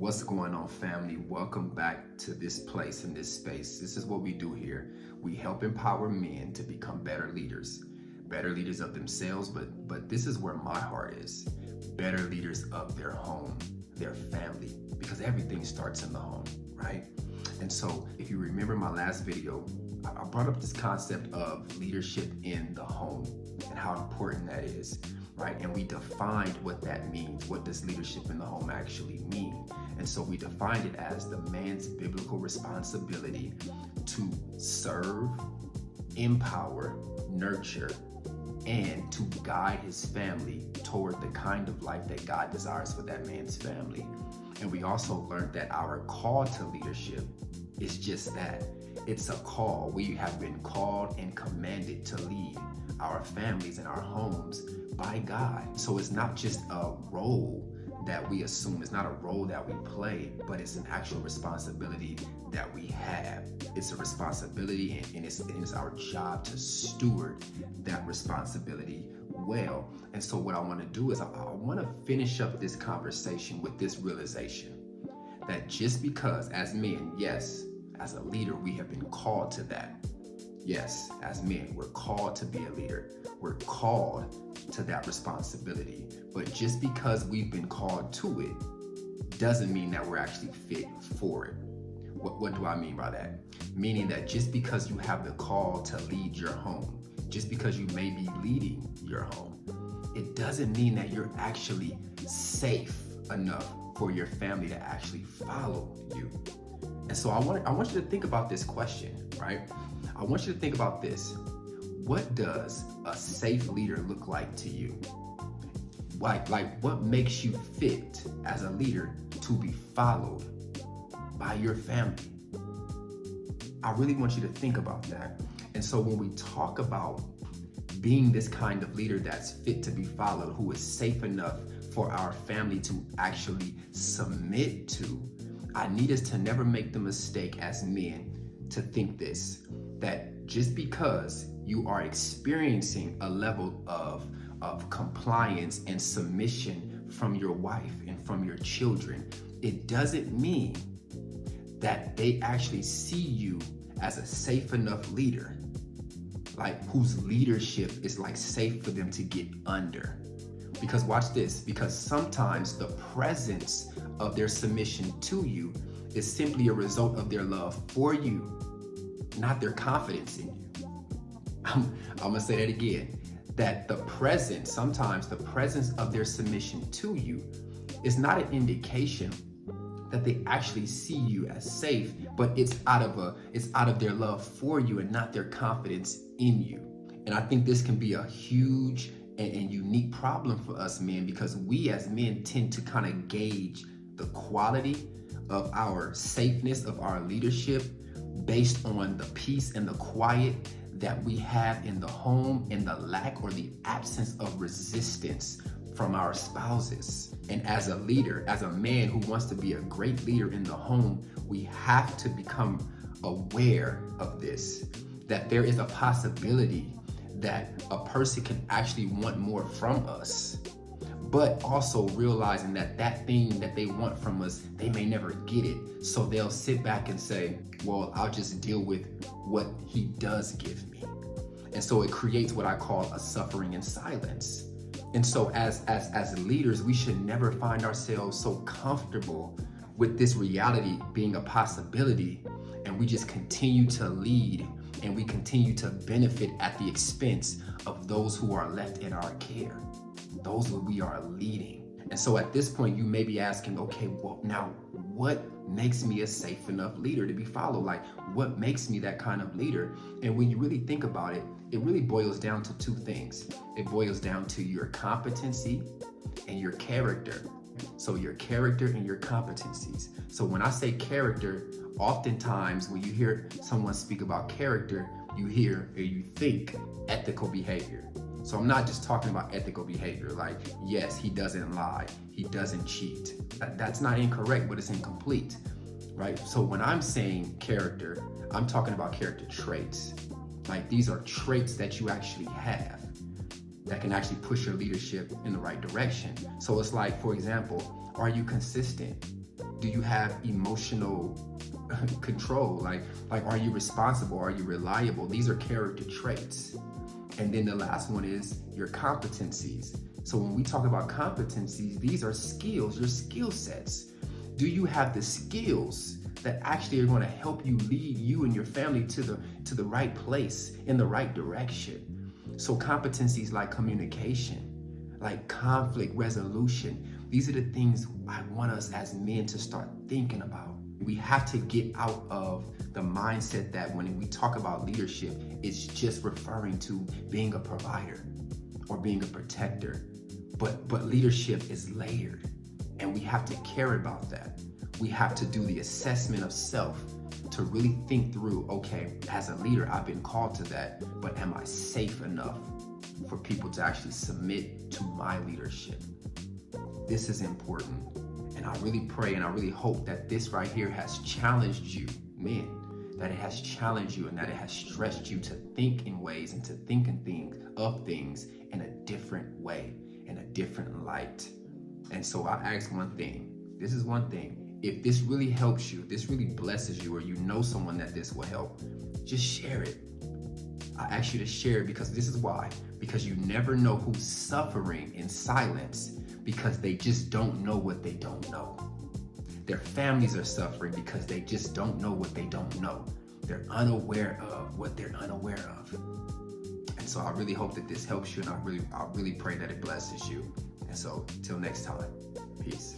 What's going on, family? Welcome back to this place and this space. This is what we do here. We help empower men to become better leaders of themselves, but this is where my heart is. Better leaders of their home, their family, because everything starts in the home, right? And so if you remember my last video, I brought up this concept of leadership in the home and how important that is, right? And we defined what that means. What does leadership in the home actually mean? And so we defined it as the man's biblical responsibility to serve, empower, nurture, and to guide his family toward the kind of life that God desires for that man's family. And we also learned that our call to leadership is just that. It's a call. We have been called and commanded to lead our families and our homes by God. So it's not just a role that we assume, it's not a role that we play, but it's an actual responsibility that we have. It's a responsibility, and it's our job to steward that responsibility well. And so what I want to do is I want to finish up this conversation with this realization that just because as men, yes, as a leader, we have been called to that. Yes, as men, we're called to be a leader. We're called to that responsibility. But just because we've been called to it doesn't mean that we're actually fit for it. What do I mean by that? Meaning that just because you have the call to lead your home, just because you may be leading your home, it doesn't mean that you're actually safe enough for your family to actually follow you. And so I want you to think about this question, right? I want you to think about this. What does a safe leader look like to you? Like what makes you fit as a leader to be followed by your family? I really want you to think about that. And so when we talk about being this kind of leader that's fit to be followed, who is safe enough for our family to actually submit to, I need us to never make the mistake as men to think this, that just because you are experiencing a level of compliance and submission from your wife and from your children, it doesn't mean that they actually see you as a safe enough leader, like whose leadership is like safe for them to get under. Because watch this, because sometimes the presence of their submission to you is simply a result of their love for you, not their confidence in you. I'm gonna say that again, that sometimes the presence of their submission to you is not an indication that they actually see you as safe, but it's out of their love for you and not their confidence in you. And I think this can be a huge and unique problem for us men, because we as men tend to kind of gauge the quality of our safeness, of our leadership, based on the peace and the quiet that we have in the home and the lack or the absence of resistance from our spouses. And as a leader, as a man who wants to be a great leader in the home, we have to become aware of this, that there is a possibility that a person can actually want more from us, but also realizing that that thing that they want from us, they may never get it. So they'll sit back and say, well, I'll just deal with what he does give me. And so it creates what I call a suffering in silence. And so as leaders, we should never find ourselves so comfortable with this reality being a possibility, and we just continue to lead and we continue to benefit at the expense of those who are left in our care, those who we are leading. And so at this point, you may be asking, okay, well, now what makes me a safe enough leader to be followed? Like, what makes me that kind of leader? And when you really think about it, it really boils down to two things. It boils down to your competency and your character. So your character and your competencies. So when I say character, oftentimes when you hear someone speak about character, you hear or you think ethical behavior. So I'm not just talking about ethical behavior, like, yes, he doesn't lie, he doesn't cheat. That's not incorrect, but it's incomplete, right? So when I'm saying character, I'm talking about character traits. Like, these are traits that you actually have that can actually push your leadership in the right direction. So it's like, for example, are you consistent? Do you have emotional control? Like are you responsible? Are you reliable? These are character traits. And then the last one is your competencies. So when we talk about competencies, these are skills, your skill sets. Do you have the skills that actually are going to help you lead you and your family to the right place, in the right direction? So competencies like communication, like conflict resolution, these are the things I want us as men to start thinking about. We have to get out of the mindset that when we talk about leadership, it's just referring to being a provider or being a protector. But leadership is layered, and we have to care about that. We have to do the assessment of self to really think through, okay, as a leader, I've been called to that, but am I safe enough for people to actually submit to my leadership? This is important. And I really pray and I really hope that this right here has challenged you, men, that it has challenged you and that it has stretched you to think in ways and to think of things in a different way, in a different light. And so I ask one thing. This is one thing. If this really helps you, if this really blesses you, or you know someone that this will help, just share it. I ask you to share it because this is why. Because you never know who's suffering in silence because they just don't know what they don't know. Their families are suffering because they just don't know what they don't know. They're unaware of what they're unaware of. And so I really hope that this helps you, and I really pray that it blesses you. And so till next time, peace.